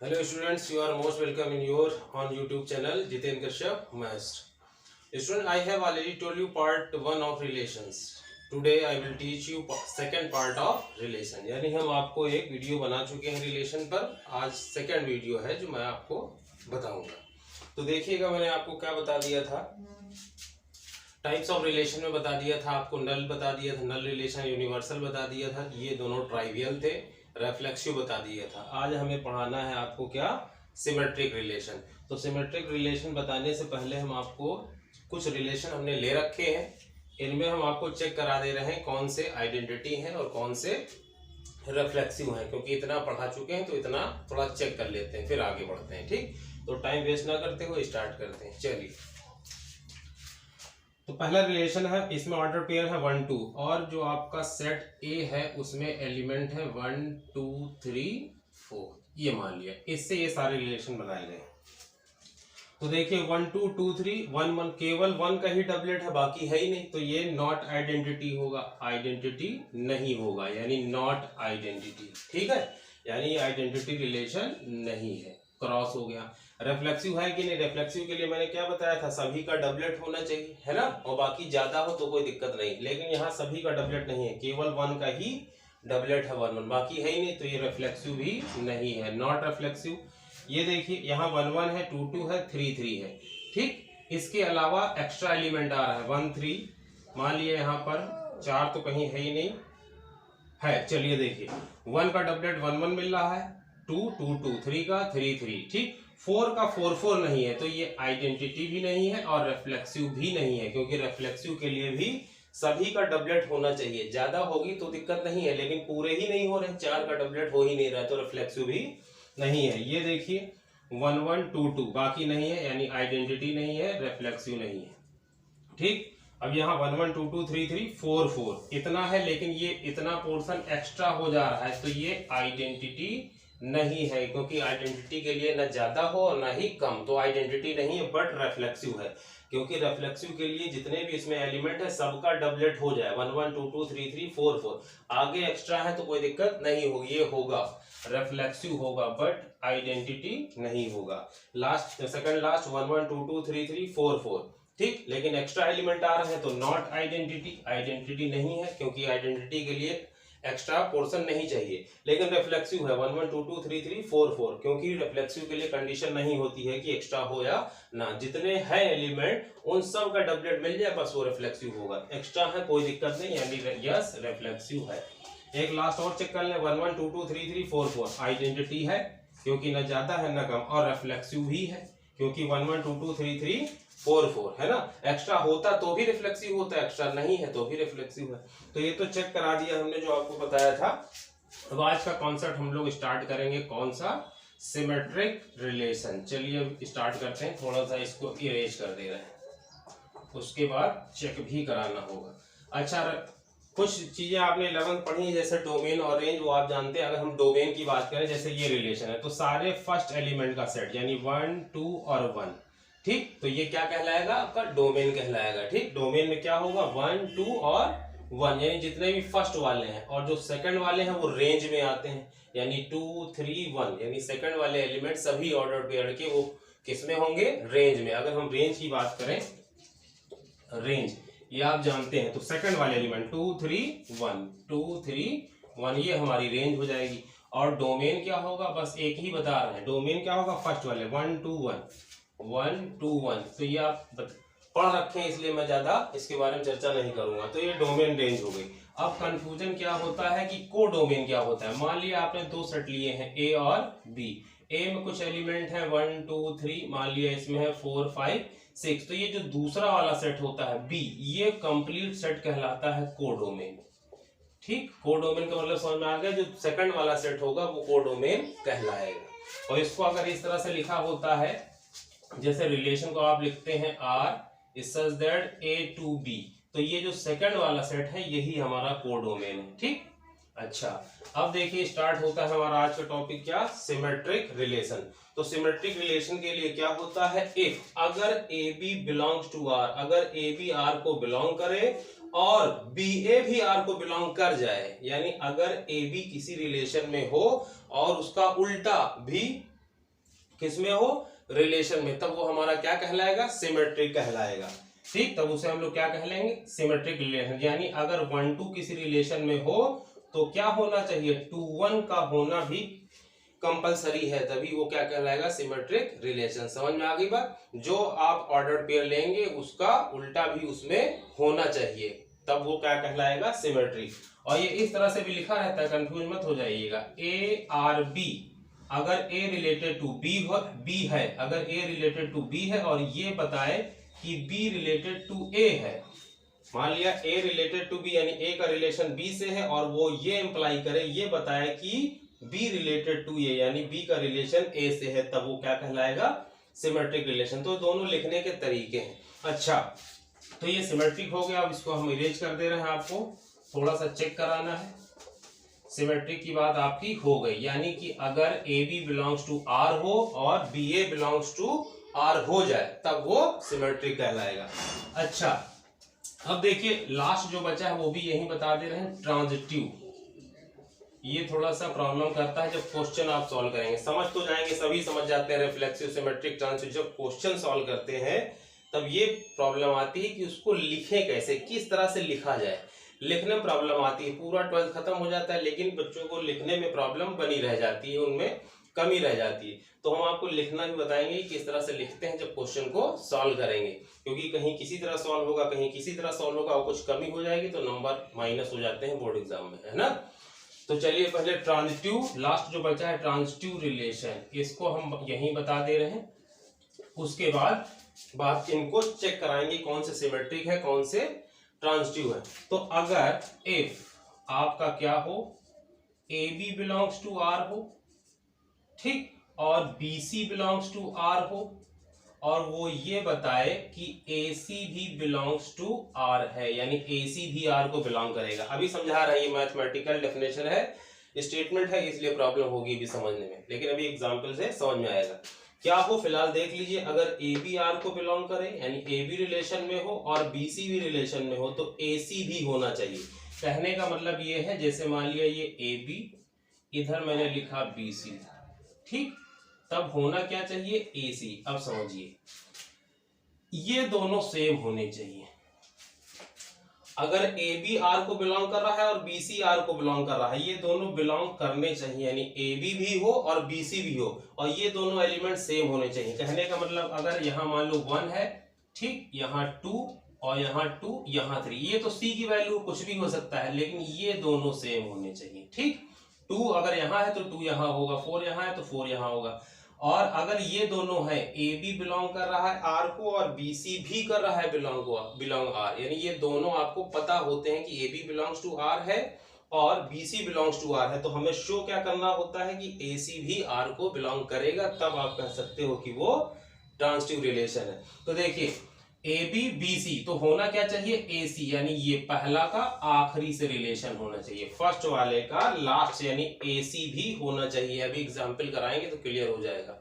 Hello students, you are most welcome in your on YouTube channel Jiten Kashyap Master. Student, I have already told you part 1 of relations. Today I will teach you second part of relation. यानी हम आपको एक video बना चुके हैं relation पर, आज second video है जो मैं आपको बताऊंगा। तो देखिएगा, मैंने आपको क्या बता दिया था, टाइप्स ऑफ रिलेशन में बता दिया था, आपको नल बता दिया था, नल रिलेशन, यूनिवर्सल बता दिया था, ये दोनों ट्राइवियल थे, रेफ्लेक्सिव बता दिया था। आज हमें पढ़ाना है आपको क्या, सिमेट्रिक रिलेशन। तो सिमेट्रिक रिलेशन बताने से पहले हम आपको कुछ रिलेशन हमने ले रखे हैं, इनमें हम आपको चेक करा दे रहे हैं कौन से आइडेंटिटी हैं और कौन से रिफ्लेक्सिव हैं, क्योंकि इतना पढ़ा चुके हैं तो इतना थोड़ा चेक कर लेते हैं, फिर आगे बढ़ते हैं। ठीक, तो टाइम वेस्ट ना करते हुए स्टार्ट करते हैं। चलिए, तो पहला रिलेशन है, इसमें ऑर्डर पेयर है 1 2, और जो आपका सेट ए है उसमें एलिमेंट है 1 2 3 4, ये मान लिया, इससे ये सारे रिलेशन बनाए गए। तो देखिए 1 2 2 3 1 1, केवल 1 का ही डबलेट है, बाकी है ही नहीं, तो ये नॉट आइडेंटिटी होगा, आइडेंटिटी नहीं होगा, यानी नॉट आइडेंटिटी। ठीक है, यानी आइडेंटिटी रिलेशन नहीं है, क्रॉस हो गया। रिफ्लेक्सिव है कि नहीं, रिफ्लेक्सिव के लिए मैंने क्या बताया था, सभी का डबलेट होना चाहिए, है ना, और बाकी ज्यादा हो तो कोई दिक्कत नहीं, लेकिन यहाँ सभी का डबलेट नहीं है, केवल 1 का ही डबलेट है 1 1, बाकी है ही नहीं, तो ये रिफ्लेक्सिव भी नहीं है, नॉट रिफ्लेक्सिव। ये देखिए यहाँ 1 1 है, 2 2 है, 3 3 है। ठीक, इसके अलावा एक्स्ट्रा एलिमेंट आ रहा है 1 3, मान लिया यहाँ पर 4 तो कहीं है ही नहीं है। चलिए देखिए, 1 का डबलेट 1 1 मिल रहा है, 2 2 2, 3 का 3 3, ठीक, 4 का 4 4 नहीं है, तो ये आइडेंटिटी भी नहीं है और रिफ्लेक्सिव भी नहीं है, क्योंकि रिफ्लेक्सिव के लिए भी सभी का डबलेट होना चाहिए, ज्यादा होगी तो दिक्कत नहीं है, लेकिन पूरे ही नहीं हो रहे, 4 का डबलेट हो ही नहीं रहा, तो रिफ्लेक्सिव भी नहीं है। ये देखिए 1 1 2 2, बाकी नहीं है, यानी आइडेंटिटी नहीं है, रिफ्लेक्सिव नहीं है। ठीक, अब यहाँ 1 1 2 2 3 3 4 4 इतना है, लेकिन ये इतना पोर्शन एक्स्ट्रा हो जा रहा है, तो ये आइडेंटिटी नहीं है, क्योंकि आइडेंटिटी के लिए न ज्यादा हो और ना ही कम, तो आइडेंटिटी नहीं है, बट रिफ्लेक्सिव है, क्योंकि रिफ्लेक्सिव के लिए जितने भी इसमें एलिमेंट है सबका डबलेट हो जाए, 1 1 2 2 3 3 4 4, आगे एक्स्ट्रा है तो कोई दिक्कत नहीं होगी, ये होगा रिफ्लेक्सिव होगा, बट आइडेंटिटी नहीं होगा। लास्ट सेकंड लास्ट 1 1 2 2 3 3 4 4, ठीक, लेकिन एक्स्ट्रा एलिमेंट आ रहा है तो नॉट आइडेंटिटी, आइडेंटिटी नहीं है, क्योंकि आइडेंटिटी के लिए एक्स्ट्रा पोर्शन नहीं चाहिए, लेकिन रिफ्लेक्सिव है 1 1 2 2 3 3 4 4, क्योंकि रिफ्लेक्सिव के लिए कंडीशन नहीं होती है कि एक्स्ट्रा हो या ना, जितने हैं एलिमेंट उन सब का डबलेट मिल जाए बस वो रिफ्लेक्सिव होगा, एक्स्ट्रा है कोई दिक्कत नहीं, यानी यस रिफ्लेक्सिव है। एक लास्ट और चेक कर लें, 1 1 2 2 3 3 4 4, आइडेंटिटी है क्योंकि न ज्यादा है न कम, और रिफ्लेक्सिव भी है क्योंकि 1 1 2 2 3 3 4 4 है ना, एक्स्ट्रा होता तो भी रिफ्लेक्सिव होता, एक्स्ट्रा नहीं है तो भी रिफ्लेक्सिव है। तो ये तो चेक करा दिया हमने जो आपको बताया था। अब आज का कॉन्सेप्ट हम लोग स्टार्ट करेंगे, कौन सा, सिमेट्रिक रिलेशन। चलिए स्टार्ट करते हैं, थोड़ा सा इसको इरेज कर दे रहे हैं, उसके बाद चेक भी कराना होगा। अच्छा, कुछ चीजें आपने 11th पढ़ी है, जैसे डोमेन और रेंज, वो आप जानते हैं। अगर हम डोमेन की बात करें, जैसे ये रिलेशन है, तो सारे फर्स्ट एलिमेंट का सेट, यानी 1 2 और 1, ठीक, तो ये क्या कहलाएगा, आपका डोमेन कहलाएगा। ठीक, डोमेन में क्या होगा, 1 2 और 1, यानी जितने भी फर्स्ट वाले हैं, और जो सेकंड वाले हैं वो रेंज में आते हैं, यानी 2 3 1, यानी सेकंड वाले एलिमेंट सभी ऑर्डर पेयर के वो किसमें होंगे, रेंज में। अगर हम रेंज की बात करें, रेंज ये आप जानते हैं, तो सेकंड वाले एलिमेंट 2 3 1 2 3 1, ये हमारी रेंज हो जाएगी। और डोमेन क्या होगा, बस एक ही बता रहे हैं, डोमेन क्या होगा, फर्स्ट वाले 1 2 1 2 1, तो ये आप पढ़ रखे हैं, इसलिए मैं ज्यादा इसके बारे में चर्चा नहीं करूंगा। तो ये डोमेन रेंज हो गई। अब कंफ्यूजन क्या होता है कि को डोमेन क्या होता है। मान लिया आपने दो सेट लिए हैं, ए और बी, ए में कुछ एलिमेंट है 1 2 3, मान लिया इसमें है 4 5 6, तो ये जो दूसरा वाला सेट होता है बी, ये कंप्लीट सेट कहलाता है कोडोमेन। ठीक, कोडोमेन का मतलब समझ में आ गया, जो सेकंड वाला सेट होगा वो कोडोमेन कहलाएगा। और इसको अगर इस तरह से लिखा होता है, जैसे रिलेशन को आप लिखते हैं R is such that A to B, तो ये जो सेकंड वाला सेट है यही हमारा कोडोमेन है। ठीक, अच्छा, अब देखिए स्टार्ट होता है हमारा आज का टॉपिक, क्या, सिमेट्रिक रिलेशन। तो सिमेट्रिक रिलेशन के लिए क्या होता है, इफ अगर A B belongs to R, अगर ए बी आर को बिलोंग करे और बी ए भी आर को बिलोंग कर जाए, यानी अगर ए बी किसी रिलेशन में हो और उसका उल्टा भी किसमें हो, रिलेशन में, तब वो हमारा क्या कहलाएगा, सिमेट्रिक कहलाएगा। ठीक, तब उसे हम लोग क्या कहलाएंगे, सिमेट्रिक रिलेशन। यानी अगर 1 2 किसी रिलेशन में हो तो क्या होना चाहिए, 2 1 का होना भी कंपलसरी है, तभी वो क्या कहलाएगा, सिमेट्रिक रिलेशन। समझ में आ गई बात। जो आप ऑर्डर पेयर लेंगे उसका उल्टा भी उसमें होना चाहिए, तब वो क्या कहलाएगा, सिमेट्रिक। और ये इस तरह से भी लिखा रहता है, कंफ्यूज मत हो जाइएगा। ए आर बी, अगर ए रिलेटेड टू बी है, अगर ए रिलेटेड टू बी है और ये बताए कि बी रिलेटेड टू ए है, मान लिया ए रिलेटेड टू बी यानी ए का रिलेशन बी से है, और वो ये इंप्लाई करे, ये बताए कि बी रिलेटेड टू ए यानी बी का रिलेशन ए से है, तब वो क्या कहलाएगा, सिमेट्रिक रिलेशन। तो दोनों लिखने के तरीके हैं। अच्छा, तो ये सिमेट्रिक हो गया। अब इसको हम इरेज कर दे रहे हैं, आपको थोड़ा सा चेक कराना है। सिमेट्रिक की बात आपकी हो गई, यानी कि अगर A B belongs to R हो और B A belongs to R हो जाए, तब वो सिमेट्रिक कहलाएगा। अच्छा, अब देखिए लास्ट जो बचा है वो भी यही बता दे रहे हैं, ट्रांजिटिव। ये थोड़ा सा प्रॉब्लम करता है जब क्वेश्चन आप सॉल्व करेंगे, समझ तो जाएंगे, सभी समझ जाते हैं रिफ्लेक्सिव, सिमेट्रिक, ट्रांजिटिव। जब क्वेश्चन सॉल्व करते हैं तब ये प्रॉब्लम आती है कि उसको लिखें कैसे, किस तरह से लिखा जाए। लिखने में प्रॉब्लम आती है, पूरा 12th खत्म हो जाता है लेकिन बच्चों को लिखने में प्रॉब्लम बनी रह जाती है, उनमें कमी रह जाती है। तो हम आपको लिखना भी बताएंगे कि किस तरह से लिखते हैं जब क्वेश्चन को सॉल्व करेंगे, क्योंकि कहीं किसी तरह सॉल्व होगा, कहीं किसी तरह सॉल्व होगा और कुछ कमी हो जाएगी तो नंबर माइनस हो जाते हैं बोर्ड एग्जाम में, है ना। तो चलिए पहले ट्रांजिटिव, लास्ट जो बचा है ट्रांजिटिव रिलेशन, इसको हम यहीं बता दे रहे हैं। उसके बाद इनको चेक कराएंगे कौन से सिमेट्रिक है कौन से ट्रांजिटिव है। तो अगर इफ आपका क्या हो, A B belongs to R हो, ठीक, और B C belongs to R हो, और वो ये बताए कि ए सी भी बिलोंग्स टू आर है, यानी ए सी भी आर को बिलोंग करेगा। अभी समझा रहा है, ये मैथमेटिकल डेफिनेशन है, स्टेटमेंट है, इसलिए प्रॉब्लम होगी भी समझने में, लेकिन अभी एग्जांपल से समझ में आएगा। क्या हो, फिलहाल देख लीजिए, अगर ए बी आर को बिलोंग करे यानी ए बी रिलेशन में हो और बी सी भी रिलेशन में हो तो ए सी भी होना चाहिए। कहने का मतलब ये है, जैसे मान लिया ये ए बी, इधर मैंने लिखा बी सी, ठीक, तब होना क्या चाहिए, ए सी। अब समझिए, ये दोनों सेम होने चाहिए। अगर ए बी आर को बिलोंग कर रहा है और बी सी आर को बिलोंग कर रहा है, ये दोनों बिलोंग करने चाहिए, यानी ए बी भी हो और बी सी भी हो, और ये दोनों एलिमेंट सेम होने चाहिए। कहने का मतलब अगर यहाँ मान लो 1 है, ठीक, यहाँ 2 और यहाँ 2, यहाँ 3, ये तो सी की वैल्यू कुछ भी हो सकता है, लेकिन ये दोनों सेम होने चाहिए, ठीक। 2 अगर यहाँ है तो 2 यहाँ होगा, 4 यहाँ है तो 4 यहाँ होगा। और अगर ये दोनों है, ए बी बिलोंग कर रहा है आर को और बी सी भी कर रहा है बिलोंग आर, यानी ये दोनों आपको पता होते हैं कि A B belongs to R है और B C belongs to R है, तो हमें शो क्या करना होता है कि ए सी भी आर को बिलोंग करेगा, तब आप कह सकते हो कि वो ट्रांजिटिव रिलेशन है। तो देखिए ए बी बी सी, तो होना क्या चाहिए, ए सी, यानी ये पहला का आखिरी से रिलेशन होना चाहिए, फर्स्ट वाले का लास्ट, यानी ए सी भी होना चाहिए। अभी एग्जांपल कराएंगे तो क्लियर हो जाएगा।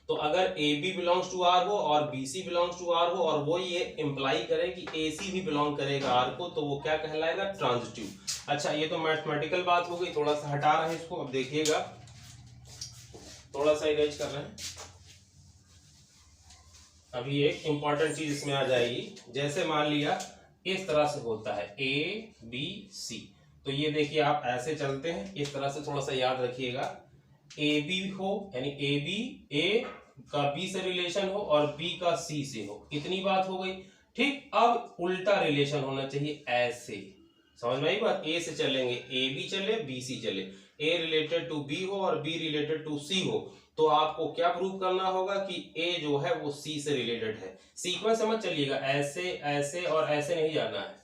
तो अगर A B belongs to R हो और B C belongs to R हो और वो ये इंप्लाई करे कि ए सी भी बिलोंग करेगा आर को, तो वो क्या कहलाएगा, ट्रांजिटिव। अच्छा, ये तो मैथमेटिकल बात हो गई, थोड़ा सा हटा रहे हैं इसको। अब देखिएगा, थोड़ा सा इरेज कर रहे हैं। अभी एक इंपॉर्टेंट चीज इसमें आ जाएगी, जैसे मान लिया इस तरह से होता है ए बी सी, तो ये देखिए आप ऐसे चलते हैं, इस तरह से थोड़ा सा याद रखिएगा। ए बी हो यानी ए बी, ए का बी से रिलेशन हो और बी का सी से हो, इतनी बात हो गई, ठीक। अब उल्टा रिलेशन होना चाहिए, ऐसे, समझ में आई बात। ए से चलेंगे, ए बी चले, बी सी चले, ए रिलेटेड टू बी हो और बी रिलेटेड टू सी हो, तो आपको क्या प्रूव करना होगा कि ए जो है वो सी से रिलेटेड है। सीक्वेंस समझ चलिएगा, ऐसे ऐसे और ऐसे नहीं जाना है,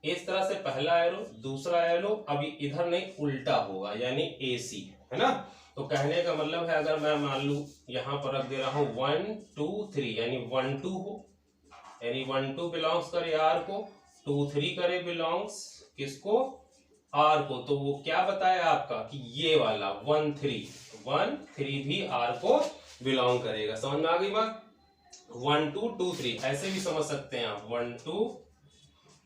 इस तरह से पहला एरो दूसरा एरो, अभी इधर नहीं, उल्टा होगा, यानी ए सी, है ना। तो कहने का मतलब है, अगर मैं मान लू यहां पर रख दे रहा हूं 1 2 3, यानी 1 2 हो, यानी 1 2 बिलोंग्स करे आर को, 2 3 करे बिलोंग्स किसको, आर को, तो वो क्या बताया आपका कि ये वाला 1 3 भी आर को बिलोंग करेगा। समझ में आ गई बात। 1 2 2 3 ऐसे भी समझ सकते हैं आप, 1 2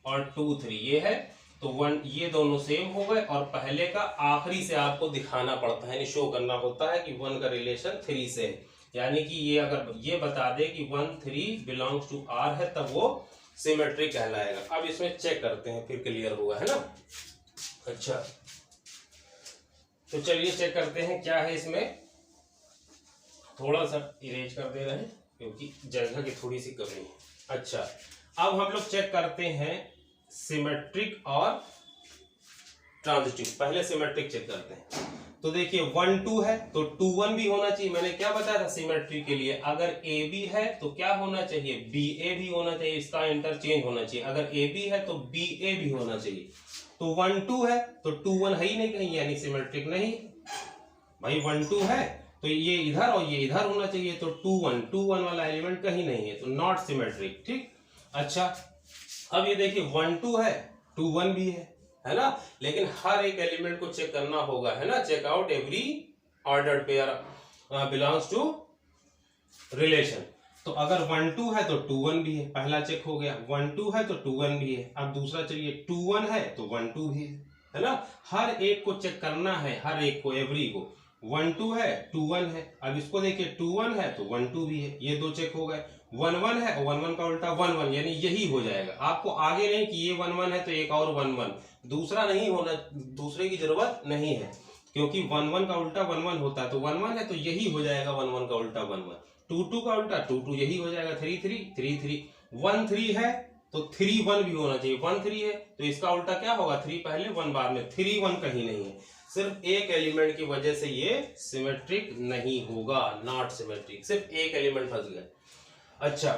और 2 3 ये है, तो वन, ये दोनों सेम हो गए और पहले का आखिरी से आपको दिखाना पड़ता है, यानी शो करना होता है कि 1 का रिलेशन 3 से है, यानी कि ये अगर ये बता दे कि 1 3 बिलोंग्स टू R है तब वो सिमेट्रिक कहलाएगा। अब इसमें चेक करते हैं, फिर क्लियर हुआ है ना। अच्छा, तो चलिए चेक करते हैं क्या है इसमें। थोड़ा सा इरेज कर दे रहे हैं क्योंकि जगह की थोड़ी सी कमी है। अच्छा, अब हम लोग चेक करते हैं सिमेट्रिक और ट्रांजिटिव। पहले सिमेट्रिक चेक करते हैं। तो देखिए 1 2 है तो 2 1 भी होना चाहिए। मैंने क्या बताया था सिमेट्री के लिए, अगर ए बी है तो क्या होना चाहिए, बी ए भी होना चाहिए, इसका इंटरचेंज होना चाहिए। अगर ए बी है तो बी ए भी होना चाहिए। तो 1 2 है तो 2 1 है ही नहीं कहीं, यानी सिमेट्रिक नहीं भाई। 1 2 है तो ये इधर और ये इधर होना चाहिए, तो 2 1 वाला एलिमेंट कहीं नहीं है, तो नॉट सिमेट्रिक। ठीक, अच्छा अब ये देखिए 1 2 है 2 1 भी है ना, लेकिन हर एक एलिमेंट को चेक करना होगा, है ना। Check out every ordered pair belongs to relation. तो अगर 1 2 है तो 2 1 भी है, पहला चेक हो गया। 1 2 है तो 2 1 भी है। अब दूसरा चलिए 2 1 है तो 1 2 भी है ना। हर एक को चेक करना है, हर एक को, एवरी को। 1 2 है 2 1 है। अब इसको देखिए 2 1 है तो 1 2 भी है, ये दो चेक हो गए। 1 1 है, 1 1 का उल्टा 1 1, यानी यही हो जाएगा। आपको आगे नहीं कि ये 1 1 है तो एक और 1 1, दूसरा नहीं होना, दूसरे की जरूरत नहीं है, क्योंकि 1 1 का उल्टा 1 1 होता है। तो 1 1 है तो यही हो जाएगा 1 1 का उल्टा 1 1। 2 2 का उल्टा 2 2, यही हो जाएगा 3 3 3 3। 1 3 है तो 3 1 भी होना चाहिए। 1 3 है तो इसका उल्टा क्या होगा, 3 पहले 1 बाद में। 3 1 कहीं नहीं है, सिर्फ एक एलिमेंट की वजह से ये सिमेट्रिक नहीं होगा, नॉट सिमेट्रिक, सिर्फ एक एलिमेंट फंस गया। अच्छा,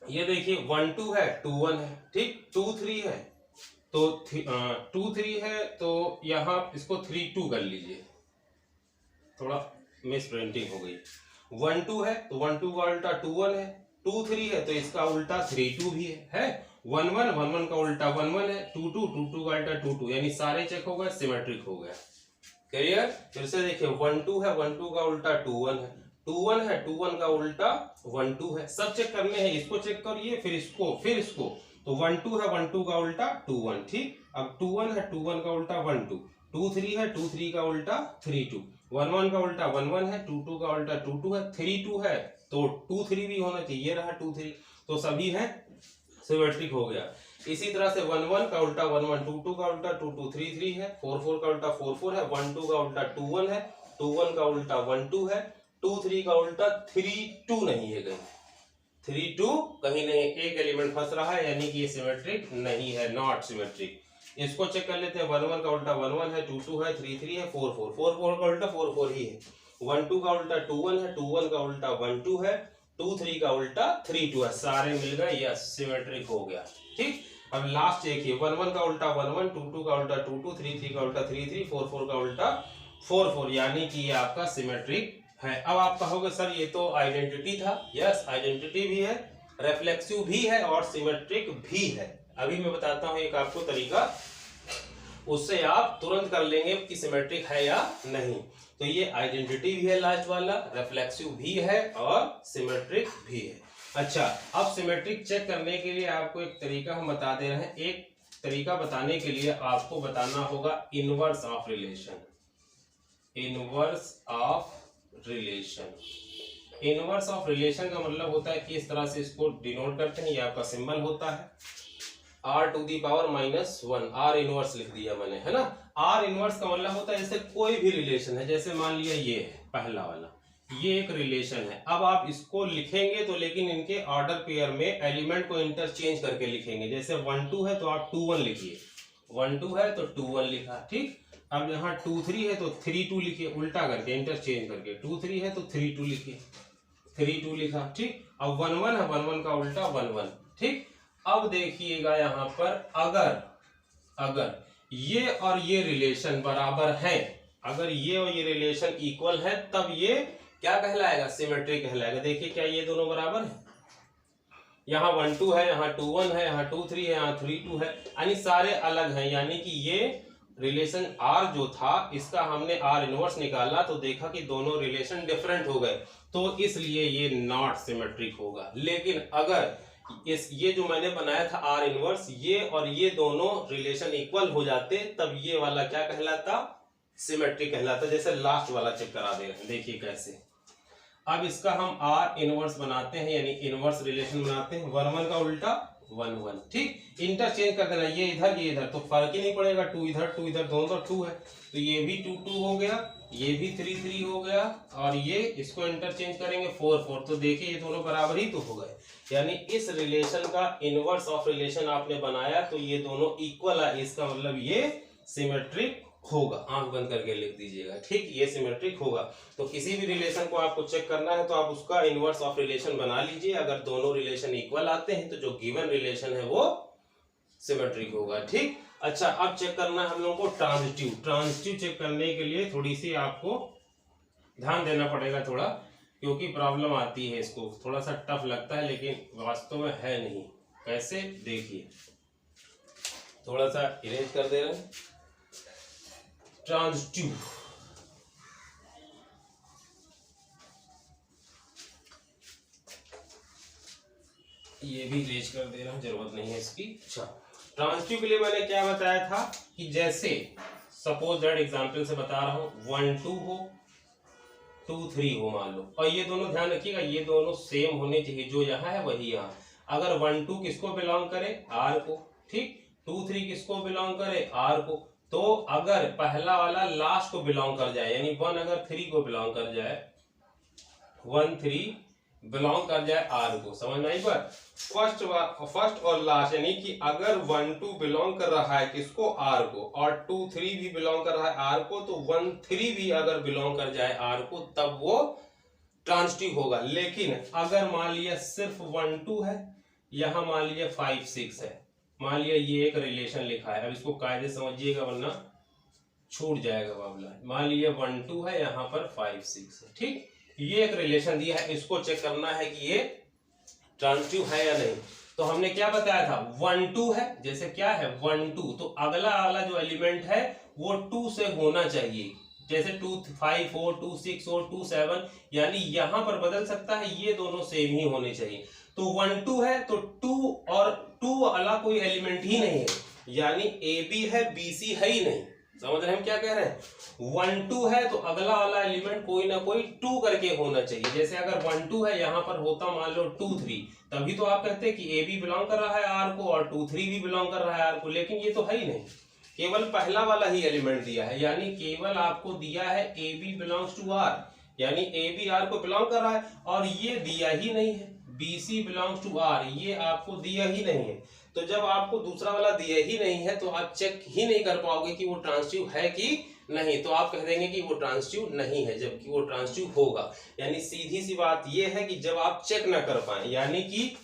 ये देखिए 1 2 है 2 1 है, ठीक। 2 3 है तो 2 3 है तो यहाँ इसको 3 2 कर लीजिए, थोड़ा मिस प्रिंटिंग हो गई। 1 2 है तो 1 2 का उल्टा 2 1 है। 2 3 है तो इसका उल्टा 3 2 भी है। 1 1 1 1 का उल्टा 1 1 है। 2 2 2 2 का उल्टा 2 2, यानी सारे चेक हो गए, सिमेट्रिक हो गया। क्लियर। फिर से देखिए 1 2 है, 1 2 का उल्टा 2 1 है। 2 1 है, 2 1 का उल्टा 1 2 है। सब चेक करने हैं, इसको चेक करिए, फिर इसको, फिर इसको। तो 1 2 है, 1 2 का उल्टा 2 1, ठीक। अब 2 1 है, 2 1 का उल्टा 1 2। 2 3 है, 2 3 का उल्टा 3 2। 1 1 का उल्टा 1 1 है, 2 2 का उल्टा 2 2 है। 3 2 है तो 2 3 भी होना चाहिए, ये रहा 2 3, तो सभी है सिमेट्रिक हो गया। इसी तरह से 1 1 का उल्टा 1 1, 2 2 का उल्टा 2 2, 3 3 है। 4 4 का उल्टा 4 4 है। 1 2 का उल्टा 2 1 है। 2 1 का उल्टा 1 2 है। 2 3 का उल्टा 3 2 नहीं है कहीं, 3 2 कहीं नहीं, एक एलिमेंट फंस रहा है, यानी कि ये सिमेट्रिक नहीं है, नॉट सिमेट्रिक। इसको चेक कर लेते हैं। 1 1 का उल्टा 1 1 है, 2 2 है, 3 3 है, 4 4, 4 4 का उल्टा 4 4 ही है। 1 2 का उल्टा 2 1 है, 2 1 का उल्टा 1 2 है। 2 3 का उल्टा 3 2 है, सारे मिल गए, यस सिमेट्रिक हो गया, ठीक। अब लास्ट देखिए 1 1 का उल्टा 1 1, 2 2 का उल्टा 2 2, 3 3 का उल्टा 3 3, 4 4 का उल्टा 4 4, यानी कि ये आपका सिमेट्रिक है। अब आप कहोगे सर ये तो आइडेंटिटी था, यस आइडेंटिटी भी है, रिफ्लेक्सिव भी है और सिमेट्रिक भी है। अभी मैं बताता हूं एक आपको तरीका, उससे आप तुरंत कर लेंगे कि सिमेट्रिक है या नहीं। तो ये आइडेंटिटी भी है लास्ट वाला, रिफ्लेक्सिव भी है और सिमेट्रिक भी है। अच्छा, अब सिमेट्रिक चेक करने के लिए आपको एक तरीका हम बता दे रहे हैं। एक तरीका बताने के लिए आपको बताना होगा inverse of relation. Inverse of relation, inverse of relation का मतलब होता है कि इस तरह से इसको डिनोट करते हैं, ये आपका सिंबल होता है r⁻⁻1, r इनवर्स लिख दिया मैंने, है ना। r इनवर्स का मतलब होता है जैसे कोई भी रिलेशन है, जैसे मान लिया ये है पहला वाला, ये एक रिलेशन है। अब आप इसको लिखेंगे तो लेकिन इनके ऑर्डर पेयर में एलिमेंट को इंटरचेंज करके लिखेंगे। जैसे 1 2 है तो आप 2 1 लिखिए, 1 2 है तो 2 1 लिखा, ठीक। अब यहाँ 2 3 है तो 3 2 लिखिए, उल्टा करके इंटरचेंज करके। 2 3 है तो 3 2 लिखिए, 3 2 लिखा, ठीक। अब 1 1 है, 1 1 का उल्टा 1 1, ठीक। अब देखिएगा यहाँ पर अगर ये और ये रिलेशन बराबर है, अगर ये और ये रिलेशन इक्वल है, तब ये क्या कहलाएगा, सिमेट्रिक कहलाएगा। देखिए क्या ये दोनों बराबर है, यहाँ 1 2 है, यहाँ 2 1 है, यहाँ 2 3 है, यहाँ 3 2 है, यानी सारे अलग हैं। यानी कि ये रिलेशन R जो था इसका हमने R इनवर्स निकाला तो देखा कि दोनों रिलेशन डिफरेंट हो गए, तो इसलिए ये नॉट सिमेट्रिक होगा। लेकिन अगर ये जो मैंने बनाया था आर इनवर्स, ये और ये दोनों रिलेशन इक्वल हो जाते तब ये वाला क्या कहलाता, सिमेट्री कहलाता। जैसे लास्ट वाला चेक करा दे रहे हैं, देखिए कैसे। अब इसका हम आर इनवर्स बनाते हैं, यानी इनवर्स रिलेशन बनाते हैं। 1 1 का उल्टा 1 1, ठीक। इंटरचेंज कर देना, ये इधर तो फर्क ही नहीं पड़ेगा, 2 इधर दोनों तो 2 है, तो ये भी 2 2 हो गया, ये भी 3 3 हो गया, और ये इसको इंटरचेंज करेंगे 4 4, तो देखिए ये दोनों बराबर ही तो हो गए। यानी इस रिलेशन का इनवर्स ऑफ रिलेशन आपने बनाया तो ये दोनों इक्वल है, इसका मतलब ये सिमेट्रिक होगा। आंख बंद करके लिख दीजिएगा, ठीक, ये सिमेट्रिक होगा। तो किसी भी रिलेशन को आपको चेक करना है तो आप उसका इनवर्स ऑफ रिलेशन बना लीजिए। अगर दोनों रिलेशन इक्वल आते हैं तो जो गिवन रिलेशन है वो सिमेट्रिक होगा, ठीक। अच्छा, अब चेक करना है हम लोगों को ट्रांजिटिव। ट्रांजिटिव चेक करने के लिए थोड़ी सी आपको ध्यान देना पड़ेगा थोड़ा, क्योंकि प्रॉब्लम आती है, इसको थोड़ा सा टफ लगता है लेकिन वास्तव में है नहीं। कैसे, देखिए, थोड़ा सा इरेज कर दे रहे हैं। ट्रांजिटिव, ये भी इरेज कर दे रहा हूं, जरूरत नहीं है इसकी। अच्छा, ट्रांजिटिव के लिए मैंने क्या बताया था कि जैसे सपोज दैट एग्जांपल से बता रहा हूं, 1 2 हो, 2 3 हो मान लो, और ये दोनों ध्यान रखिएगा ये दोनों सेम होने चाहिए, जो यहाँ है वही यहाँ। अगर 1 2 किसको बिलोंग करे, आर को, ठीक। 2 3 किसको बिलोंग करे, आर को। तो अगर पहला वाला लास्ट को बिलोंग कर जाए, यानी 1 अगर 3 को बिलोंग कर जाए, 1 3 बिलोंग कर जाए आर को, समझ में आई बात। फर्स्ट और लास्ट, यानी कि अगर 1 2 बिलोंग कर रहा है किसको, आर को, और 2 3 भी बिलोंग कर रहा है आर को, तो 1 3 भी अगर बिलोंग कर जाए आर को तब वो ट्रांजिटिव होगा। लेकिन अगर मान लिया सिर्फ 1 2 है, यहां मान लिया 5 6 है, मान लिया ये एक रिलेशन लिखा है, अब इसको कायदे समझिएगा वरना छूट जाएगा मामला। मान लिया 1 2 है, यहाँ पर 5 6 है, ठीक। ये एक रिलेशन दिया है, इसको चेक करना है कि ये ट्रांजिटिव है या नहीं। तो हमने क्या बताया था, 1 2 है, जैसे क्या है 1 2, तो अगला वाला जो एलिमेंट है वो 2 से होना चाहिए, जैसे 2 5 4 2 6 और 2 7, यानी यहां पर बदल सकता है, ये दोनों सेम ही होने चाहिए। तो 1 2 है तो 2 और 2 वाला कोई एलिमेंट ही नहीं है, यानी ए बी है, बी सी है ही नहीं। समझ रहे हैं हम क्या कह रहे हैं। 1 2 है तो अगला वाला एलिमेंट कोई ना कोई 2 करके होना चाहिए। जैसे अगर 1 2 है, यहां पर होता मान लो 2 3, तभी तो आप कहते हैं कि ए बी बिलोंग कर रहा है आर को और 2 3 भी बिलोंग कर रहा है आर को, लेकिन ये तो है ही नहीं, केवल पहला वाला ही एलिमेंट दिया है। यानी केवल आपको दिया है A B belongs to R, यानी ए बी आर को बिलोंग कर रहा है, और ये दिया ही नहीं है B C belongs to R, ये आपको दिया ही नहीं है। तो जब आपको दूसरा वाला दिया ही नहीं है तो आप चेक ही नहीं कर पाओगे कि वो ट्रांजिटिव है कि नहीं, तो आप कह देंगे कि वो ट्रांजिटिव नहीं है, जबकि वो ट्रांजिटिव होगा। यानी सीधी सी बात ये है कि जब आप चेक ना कर पाए, यानी कि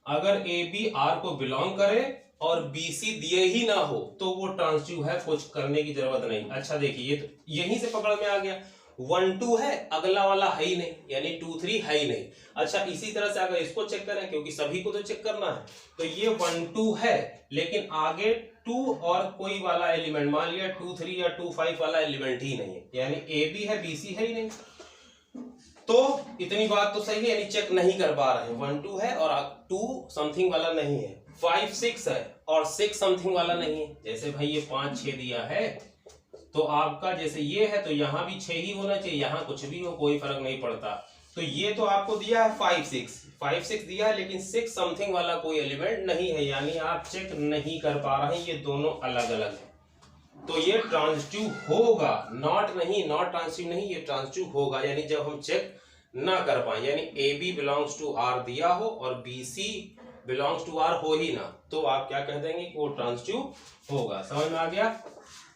अगर ए बी आर को बिलोंग करे और बी सी दिए ही ना हो तो वो ट्रांजिटिव है, कुछ करने की जरूरत नहीं। अच्छा देखिए, ये तो यहीं से पकड़ में आ गया, 1 2 है, अगला वाला है ही नहीं, यानी 2 3 है ही नहीं। अच्छा, इसी तरह से अगर इसको चेक करें, क्योंकि सभी को तो चेक करना है, तो ये 1 2 है लेकिन आगे 2 और कोई वाला एलिमेंट, मान लिया 2 3 या 2 5 वाला एलिमेंट ही नहीं है, यानी ए बी है बी सी है ही नहीं। तो इतनी बात तो सही है, यानी चेक नहीं कर पा रहे हैं। 1 2 है और 2 समथिंग वाला नहीं है, 5 6 है और 6 समथिंग वाला नहीं है। जैसे भाई ये 5 6 दिया है तो आपका जैसे ये है तो यहाँ भी 6 ही होना चाहिए, यहाँ कुछ भी हो कोई फर्क नहीं पड़ता। तो ये तो आपको दिया है 5 6 दिया है, लेकिन 6 समथिंग वाला कोई एलिमेंट नहीं है, यानी आप चेक नहीं कर पा रहे हैं, ये दोनों अलग अलग है। तो ये ट्रांजिटिव होगा, नॉट नहीं, नॉट ट्रांजिटिव नहीं, ये ट्रांजिटिव होगा। यानी जब हम चेक ना कर पाए, यानी A B belongs to R दिया हो और B C belongs to R हो ही ना, तो आप क्या कह देंगे कि वो ट्रांजिटिव होगा। समझ में आ गया।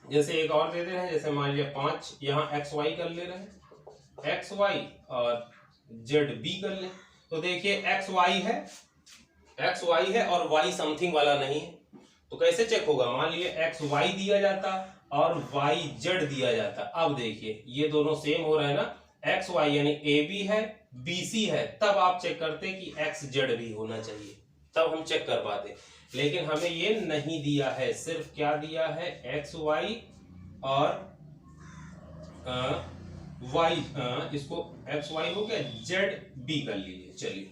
जैसे एक और दे दे रहे हैं, जैसे मान लिया 5, यहाँ एक्स वाई कर ले रहे हैं, एक्स वाई और जेड बी कर ले, तो देखिए एक्स वाई है और वाई समथिंग वाला नहीं है, तो कैसे चेक होगा। मान लिया एक्स वाई दिया जाता और वाई जेड दिया जाता, अब देखिए ये दोनों सेम हो रहा है ना, एक्स वाई यानी ए बी है बी सी है, तब आप चेक करते कि एक्स जेड भी होना चाहिए, तब हम चेक कर पाते। लेकिन हमें ये नहीं दिया है, सिर्फ क्या दिया है, एक्स वाई और वाई, इसको एक्स वाई हो गया, जेड बी कर लीजिए। चलिए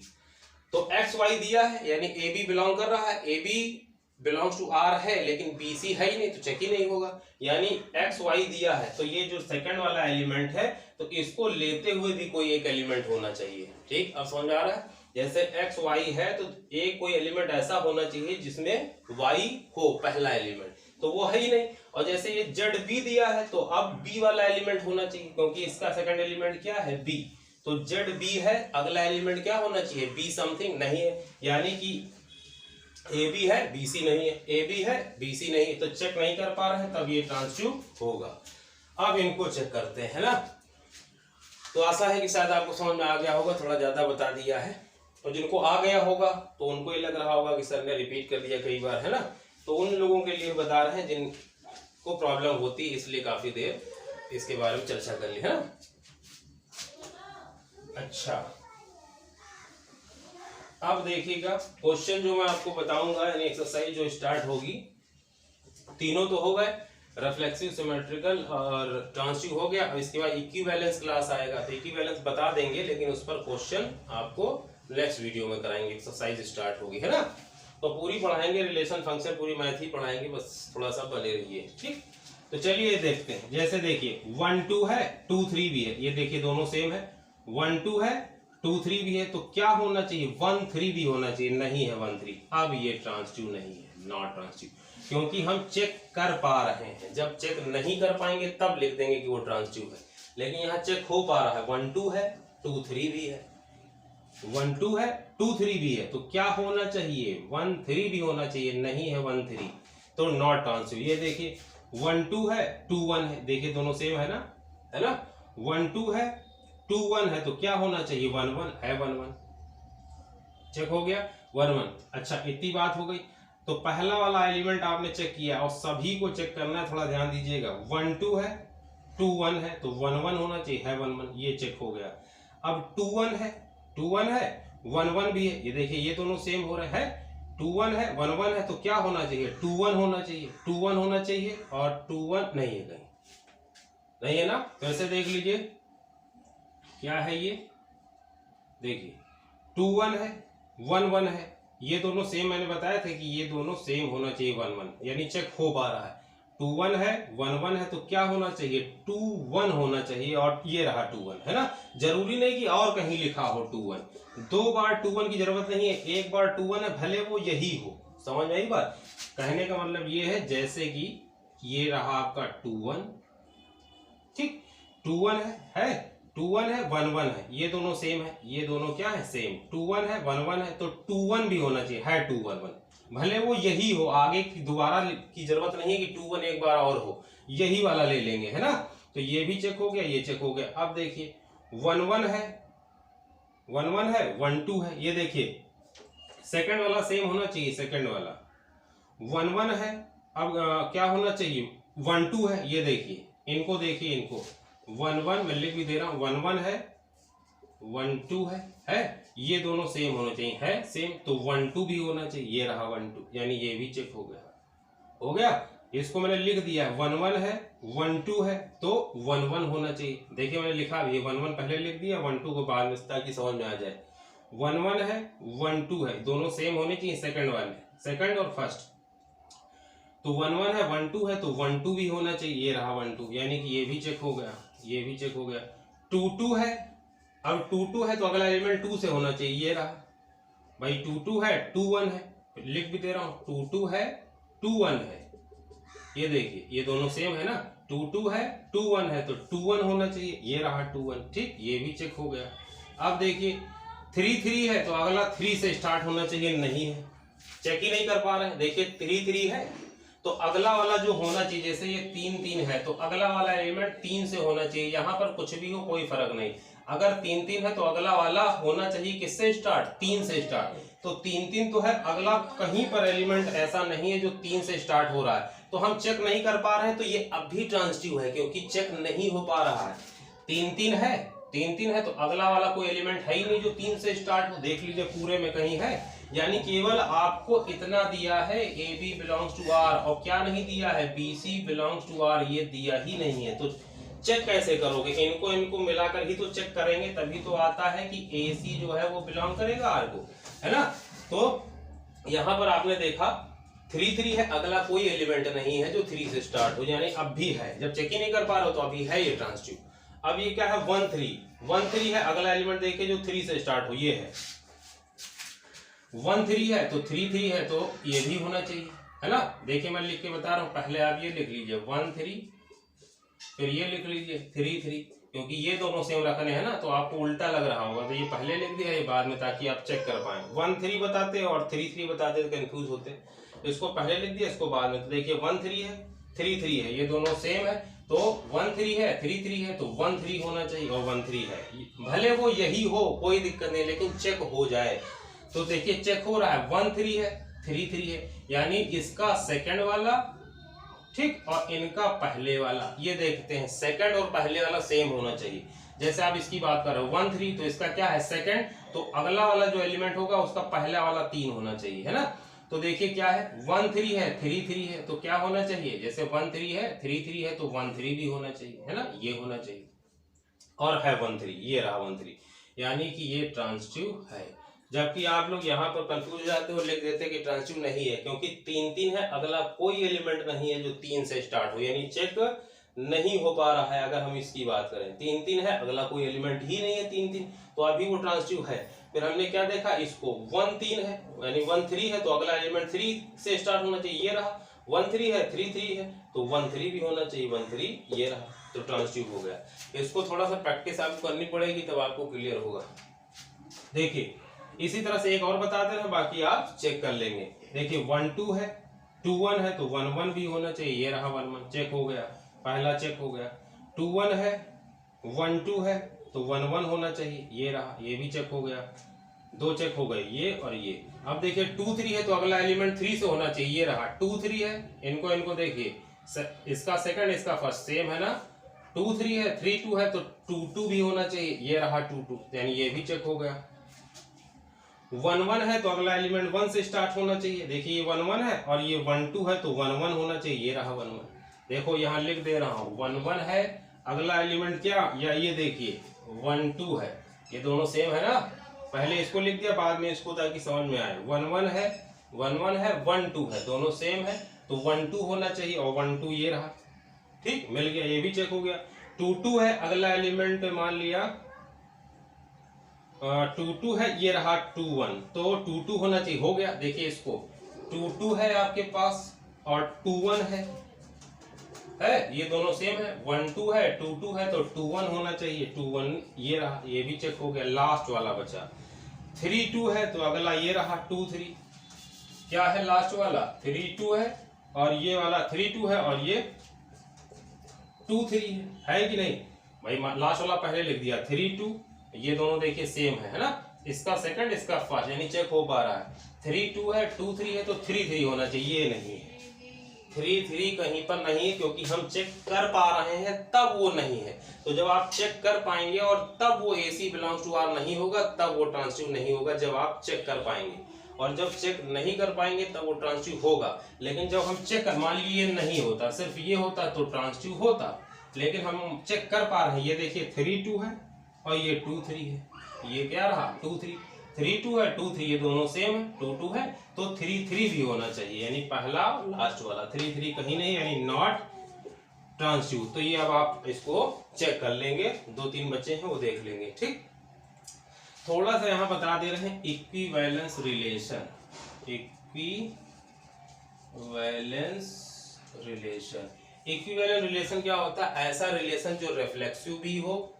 तो एक्स वाई दिया है यानी ए बी बिलोंग कर रहा है, A B belongs to R है लेकिन बी सी है ही नहीं तो चेक ही नहीं होगा। यानी एक्स वाई दिया है तो ये जो सेकंड वाला एलिमेंट है तो इसको लेते हुए भी कोई एक एलिमेंट होना चाहिए। ठीक, अब समझ आ रहा है? जैसे एक्स वाई है तो एक कोई एलिमेंट ऐसा होना चाहिए जिसमें वाई हो पहला एलिमेंट, तो वो है ही नहीं। और जैसे ये जेड बी दिया है तो अब बी वाला एलिमेंट होना चाहिए क्योंकि इसका सेकंड एलिमेंट क्या है, बी। तो जेड बी है, अगला एलिमेंट क्या होना चाहिए, बी समथिंग, नहीं है। यानी कि ए बी है बी सी नहीं है, ए बी है बी सी नहीं है, तो चेक नहीं कर पा रहे हैं तब ये ट्रांसट्यूब होगा। अब इनको चेक करते हैं ना। तो आशा है कि शायद आपको समझ में आ गया होगा, थोड़ा ज्यादा बता दिया है। तो जिनको आ गया होगा तो उनको ये लग रहा होगा कि सर ने रिपीट कर दिया कई बार, है ना। तो उन लोगों के लिए बता रहे हैं जिनको प्रॉब्लम होती है, इसलिए काफी देर इसके बारे में चर्चा कर ली, है ना। अच्छा, अब देखिएगा क्वेश्चन जो मैं आपको बताऊंगा यानी एक्सरसाइज जो स्टार्ट होगी, तीनों तो हो गए, रिफ्लेक्सिव, सिमेट्रिकल और ट्रांसट्यूब हो गया। अब इसके बाद इक्विवेलेंस क्लास आएगा तो इक्विवेलेंस बता देंगे, लेकिन उस पर क्वेश्चन आपको नेक्स्ट वीडियो में कराएंगे। एक्सरसाइज स्टार्ट होगी, है ना। तो पूरी पढ़ाएंगे, रिलेशन फंक्शन पूरी मैथ ही पढ़ाएंगे, बस थोड़ा सा बने रहिए। ठीक, तो चलिए देखते हैं। जैसे देखिए 1 2 है, 2 3 भी है, ये देखिए दोनों सेम है। 1 2 है, 2 3 भी है, तो क्या होना चाहिए, 1 3 भी होना चाहिए, नहीं है 1 3। अब ये ट्रांसट्यूब नहीं है, नॉट ट्रांसट्यूब, क्योंकि हम चेक कर पा रहे हैं। जब चेक नहीं कर पाएंगे तब लिख देंगे कि वो ट्रांसट्यूब है, लेकिन यहाँ चेक हो पा रहा है। 1 2 है, 2 3 भी है, 1 2 है, 2 3 भी है, तो क्या होना चाहिए, 1 3 भी होना चाहिए, नहीं है 1 3, तो नॉट ट्रांसट्यूब। ये देखिए 1 2 है, 2 1 है, देखिए दोनों सेम है ना, है ना। 1 2 है, 2 1 है, तो क्या होना चाहिए, 1 1 है, 1 1, चेक हो गया 1 1। अच्छा, इतनी बात हो गई। तो पहला वाला एलिमेंट आपने चेक किया और सभी को चेक करना है, थोड़ा ध्यान दीजिएगा। 1 2 है, 2 1 है, तो 1 1 होना चाहिए, है 1 1, ये चेक हो गया। अब 2 1 है, 2 1 है, 1 1 भी है, ये देखिए ये दोनों सेम हो रहे हैं। 2 1 है, 1 1 है, तो क्या होना चाहिए, 2 1 होना चाहिए, 2 1 होना चाहिए, और 2 1 नहीं है, कहीं नहीं है ना। फिर से देख लीजिए क्या है ये, देखिए 2 1 है, 1 1 है, ये दोनों सेम, मैंने बताया था कि ये दोनों सेम होना चाहिए 1 1, यानी चेक हो पा रहा है। 2 1 है, 1 1 है, तो क्या होना चाहिए, 2 1 होना चाहिए, और ये रहा 2 1, है ना। जरूरी नहीं कि और कहीं लिखा हो 2 1, 2 बार 2 1 की जरूरत नहीं है, एक बार 2 1 है, भले वो यही हो। समझ आई बात? कहने का मतलब ये है जैसे कि ये रहा आपका 2 1, ठीक, 2 1 है, 2 1 है, 1 1 है, ये दोनों सेम है, ये दोनों क्या है, सेम। 2 1 है, 1 1 है, तो 2 1 भी होना चाहिए, है 2 1 1, भले वो यही हो, आगे की दोबारा की जरूरत नहीं है कि 2 1 एक बार और हो, यही वाला ले लेंगे, है ना। तो ये भी चेक हो गया, ये चेक हो गया। अब देखिए 1 1 है, 1 1 है, 1 2 है, ये देखिए सेकंड वाला सेम होना चाहिए, सेकंड वाला 1 1 है। अब क्या होना चाहिए, 1 2 है, ये देखिए इनको, देखिए इनको 1 1 मैं लिख भी दे रहा हूं, 1 1 है, 1 2 है, ये दोनों सेम होने चाहिए, है सेम, तो 1 2 भी होना चाहिए, ये रहा 1 2, यानी ये भी चेक हो गया, हो गया। इसको मैंने लिख दिया, 1 1 है, 1 2 है, तो 1 1 होना चाहिए। देखिए मैंने लिखा भी, 1 1 पहले लिख दिया, 1 2 को बाद में, ताकि समझ में आ जाए। 1 1 है, 1 2 है, दोनों सेम होने चाहिए, सेकंड वाले, सेकंड और फर्स्ट। तो 1 1 है, 1 2 है, तो 1 2 भी होना चाहिए, ये रहा 1 2, यानी कि ये भी चेक हो गया, ये भी चेक हो गया। 2 2 है, अब 2 2 है तो अगला एलिमेंट 2 से होना चाहिए, ये रहा भाई 2 2 है, 2 1 है, लिख भी दे रहा हूं, 2 2 है, 2 1 है, ये देखिए ये दोनों सेम है ना। 2 2 है, 2 1 है, तो 2 1 होना चाहिए, ये रहा 2 1, ठीक, ये भी चेक हो गया। अब देखिए 3 3 है, तो अगला 3 से स्टार्ट होना चाहिए, नहीं है, चेक ही नहीं कर पा रहे हैं। देखिए 3 3 है, तो अगला वाला जो होना चाहिए, जैसे ये 3 3 है, तो अगला वाला एलिमेंट 3 से होना चाहिए, यहाँ पर कुछ भी हो कोई फर्क नहीं। अगर 3 3 है तो अगला वाला होना चाहिए किससे स्टार्ट, 3 से स्टार्ट, तो 3 3 तो है, अगला कहीं पर एलिमेंट ऐसा नहीं है जो 3 से स्टार्ट हो रहा है, तो हम चेक नहीं कर पा रहे हैं, तो ये अब भी ट्रांसटिव है, क्योंकि चेक नहीं हो पा रहा है। 3 3 है, 3 3 है, तो अगला वाला कोई एलिमेंट है ही नहीं जो 3 से स्टार्ट हो, देख लीजिए पूरे में कहीं है, यानी केवल आपको इतना दिया है, A B belongs to R, और क्या नहीं दिया है, B C belongs to R, ये दिया ही नहीं है। तो चेक कैसे करोगे, इनको मिलाकर ही तो चेक करेंगे, तभी तो आता है कि ए सी जो है वो बिलोंग करेगा आर को। है ना। तो यहाँ पर आपने देखा 3 3 है, अगला कोई एलिमेंट नहीं है जो 3 से स्टार्ट हो, यानी अब भी है, जब चेक ही नहीं कर पा रहे हो तो अभी है ये ट्रांजिटिव। अब ये क्या है 1 3 है, अगला एलिमेंट देखिए जो 3 से स्टार्ट हो, ये है 1 3 है तो 3 3 है तो ये भी होना चाहिए, है ना। देखिए मैं लिख के बता रहा हूं, पहले आप ये लिख लीजिए 1 3, फिर ये लिख लीजिए 3 3, क्योंकि ये दोनों सेम रखने हैं ना, तो आपको उल्टा लग रहा होगा, तो ये पहले लिख दिया ये बाद में, ताकि आप चेक कर पाए। 1 3 बताते और 3 3 बताते तो कंफ्यूज होते, इसको पहले लिख दिया इसको बाद में। तो देखिए 1 3 है 3 3 है, ये दोनों सेम है, तो 1 3 है 3 3 है तो 1 3 होना चाहिए, और 1 3 है, भले वो यही हो कोई दिक्कत नहीं, लेकिन चेक हो जाए। तो देखिए चेक हो रहा है 1 3 है 3 3 है, यानी इसका सेकंड वाला ठीक और इनका पहले वाला, ये देखते हैं सेकंड और पहले वाला सेम होना चाहिए। जैसे आप इसकी बात कर रहे हो 1 3, तो इसका क्या है सेकंड, तो अगला वाला जो एलिमेंट होगा उसका पहला वाला 3 होना चाहिए, है ना। तो देखिए क्या है 1 3 है 3 3 है, तो क्या होना चाहिए, जैसे 1 3 है 3 3 है तो 1 3 भी होना चाहिए, है ना, ये होना चाहिए। और है 1 3, ये रहा 1 3, यानी कि ये ट्रांजिटिव है। जबकि आप लोग यहाँ पर कंफ्यूज हो जाते हो, लिख देते कि ट्रांजिटिव नहीं है, क्योंकि 3 3 है, अगला कोई एलिमेंट नहीं है जो 3 से स्टार्ट हो, यानी चेक नहीं हो पा रहा है। अगर हम इसकी बात करें 3 3 है, अगला कोई एलिमेंट ही नहीं है 3 3, तो अभी वो ट्रांजिटिव है। फिर हमने क्या देखा, इसको 1 3 है यानी 1 3 है तो अगला एलिमेंट 3 से स्टार्ट होना चाहिए, ये रहा। 1 3 है 3 3 है तो 1 3 भी होना चाहिए, 1 3 ये रहा, तो ट्रांजिटिव हो गया। इसको थोड़ा सा प्रैक्टिस आपको करनी पड़ेगी, तब आपको क्लियर होगा। देखिए इसी तरह से एक और बताते हैं, बाकी आप चेक कर लेंगे। देखिए 1 2 है 2 1 है तो 1 1 भी होना चाहिए, ये रहा 1 1, चेक हो गया, पहला चेक हो गया। 2 1 है 1 2 है तो 1 1 होना चाहिए, ये रहा, ये भी चेक हो गया, 2 चेक हो गए, ये और ये। अब देखिए 2 3 है तो अगला एलिमेंट 3 से होना चाहिए, ये रहा 2 3 है, इनको देखिए, इसका सेकंड इसका फर्स्ट सेम है ना, 2 3 है 3 2 है तो 2 2 भी होना चाहिए, ये रहा 2 2, यानी ये भी चेक हो गया। 1 1 है तो अगला एलिमेंट 1 से स्टार्ट होना चाहिए, देखिए ये 1 1 है और ये 1 2 है तो 1 1 होना चाहिए, ये रहा 1 1। देखो यहाँ लिख दे रहा हूँ 1 1 है, अगला एलिमेंट क्या, या ये देखिए 1 2 है, ये दोनों सेम है ना, पहले इसको लिख दिया बाद में इसको, ताकि समझ में आए। 1 1 है 1 1 है 1 2 है, दोनों सेम है तो 1 2 होना चाहिए, और 1 2 ये रहा, ठीक मिल गया, ये भी चेक हो गया। 2 2 है, अगला एलिमेंट मान लिया 2 2 है, ये रहा 2 1, तो 2 2 होना चाहिए, हो गया। देखिए इसको 2 2 है आपके पास और 2 1 है, ये दोनों सेम है, 1 2 है 2 2 है तो 2 1 होना चाहिए, 2 1 ये रहा, ये भी चेक हो गया। लास्ट वाला बचा 3 2 है तो अगला ये रहा 2 3, क्या है लास्ट वाला 3 2 है, और ये वाला 3 2 है और ये 2 3 है कि नहीं भाई, लास्ट वाला पहले लिख दिया 3 2, ये दोनों देखिए सेम है ना, इसका सेकंड इसका फर्स्ट, यानी चेक हो पा रहा है। 3 2 है 2 3 है तो 3 3 होना चाहिए, ये नहीं है 3 3 कहीं पर नहीं है, क्योंकि हम चेक कर पा रहे हैं तब वो नहीं है। तो जब आप चेक कर पाएंगे और तब वो AC बिलोंग्स टू R नहीं होगा, तब वो ट्रांजिटिव नहीं होगा, जब आप चेक कर पाएंगे। और जब चेक नहीं कर पाएंगे तब वो ट्रांजिटिव होगा। लेकिन जब हम चेक कर, मान लीजिए नहीं होता, सिर्फ ये होता तो ट्रांजिटिव होता, लेकिन हम चेक कर पा रहे हैं। ये देखिए 3 2 है और ये 2 3 है, ये क्या रहा 2 3, 3 2 है 2 3, ये दोनों सेम है, 2 2 है तो 3 3 भी होना चाहिए, यानी पहला लास्ट वाला 3 3 कहीं नहीं, यानी नॉट ट्रांजिटिव। तो ये अब आप इसको चेक कर लेंगे, 2 3 बच्चे हैं वो देख लेंगे, ठीक। थोड़ा सा यहाँ बता दे रहे हैं equivalence relation, equivalence relation. Equivalent relation क्या होता है, ऐसा रिलेशन जो रिफ्लेक्सिव भी हो,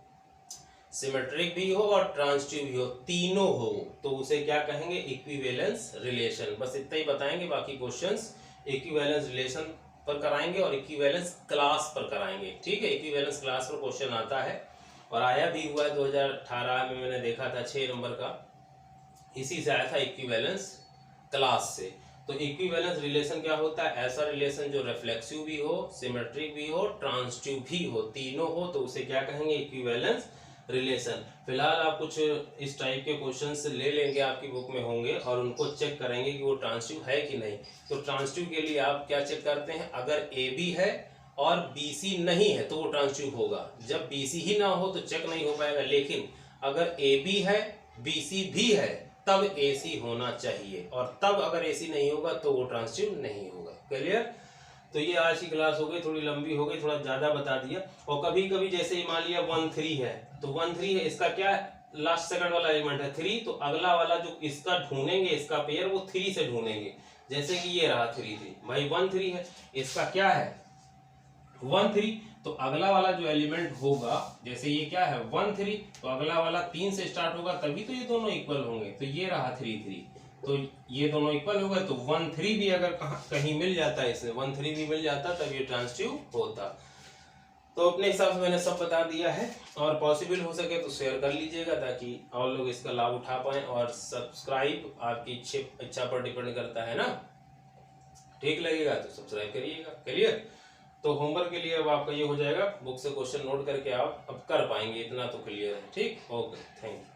सिमेट्रिक भी हो और ट्रांजिटिव भी हो, तीनों हो, तो उसे क्या कहेंगे इक्विवेलेंस रिलेशन। बस इतना ही बताएंगे, बाकी क्वेश्चंस इक्विवेलेंस रिलेशन पर कराएंगे और इक्विवेलेंस क्लास पर कराएंगे, ठीक है। इक्विवेलेंस क्लास पर क्वेश्चन आता है और आया भी हुआ है 2018 में, मैंने देखा था 6 नंबर का, इसी से आया था इक्विवेलेंस क्लास से। तो इक्विवेलेंस रिलेशन क्या होता है, ऐसा रिलेशन जो रिफ्लेक्सिव भी हो, सिमेट्रिक भी हो, ट्रांजिटिव भी हो, तीनों हो, तो उसे क्या कहेंगे इक्विवेलेंस रिलेशन। फिलहाल आप कुछ इस टाइप के क्वेश्चंस ले लेंगे, आपकी बुक में होंगे, और उनको चेक करेंगे कि वो ट्रांजिटिव है कि नहीं। तो ट्रांजिटिव के लिए आप क्या चेक करते हैं, अगर AB है और BC नहीं है तो वो ट्रांजिटिव होगा। जब BC ही ना हो तो चेक नहीं हो पाएगा, लेकिन अगर AB है BC भी है तब AC होना चाहिए, और तब अगर AC नहीं होगा तो वो ट्रांजिटिव नहीं होगा। क्लियर? तो ये आज की क्लास हो गई, थोड़ी लंबी हो गई, थोड़ा ज़्यादा बता दिया। और कभी कभी जैसे मान लिया 1 3 है, तो 1 3 है, इसका क्या है, लास्ट सेकंड वाला एलिमेंट है 3, तो अगला वाला जो इसका ढूंढेंगे, इसका पेयर वो 3 से ढूंढेंगे। जैसे कि ये रहा 3 3, भाई 1 3 है, इसका क्या है 1 3, तो अगला वाला जो एलिमेंट होगा, जैसे ये क्या है 1 3, तो अगला वाला 3 से स्टार्ट होगा, तभी तो ये दोनों इक्वल होंगे। तो ये रहा 3 3, तो ये दोनों इक्वल हो गए। तो 1 3 भी अगर कहीं मिल जाता है, इसमें 1 3 भी मिल जाता तब ये ट्रांजिटिव होता। तो अपने हिसाब से मैंने सब बता दिया है, और पॉसिबल हो सके तो शेयर कर लीजिएगा ताकि और लोग इसका लाभ उठा पाए। और सब्सक्राइब आपकी इच्छा पर डिपेंड करता है ना, ठीक लगेगा तो सब्सक्राइब करिएगा। क्लियर? तो होमवर्क के लिए अब आपका ये हो जाएगा, बुक से क्वेश्चन नोट करके आप अब कर पाएंगे, इतना तो क्लियर है। ठीक, ओके, थैंक यू।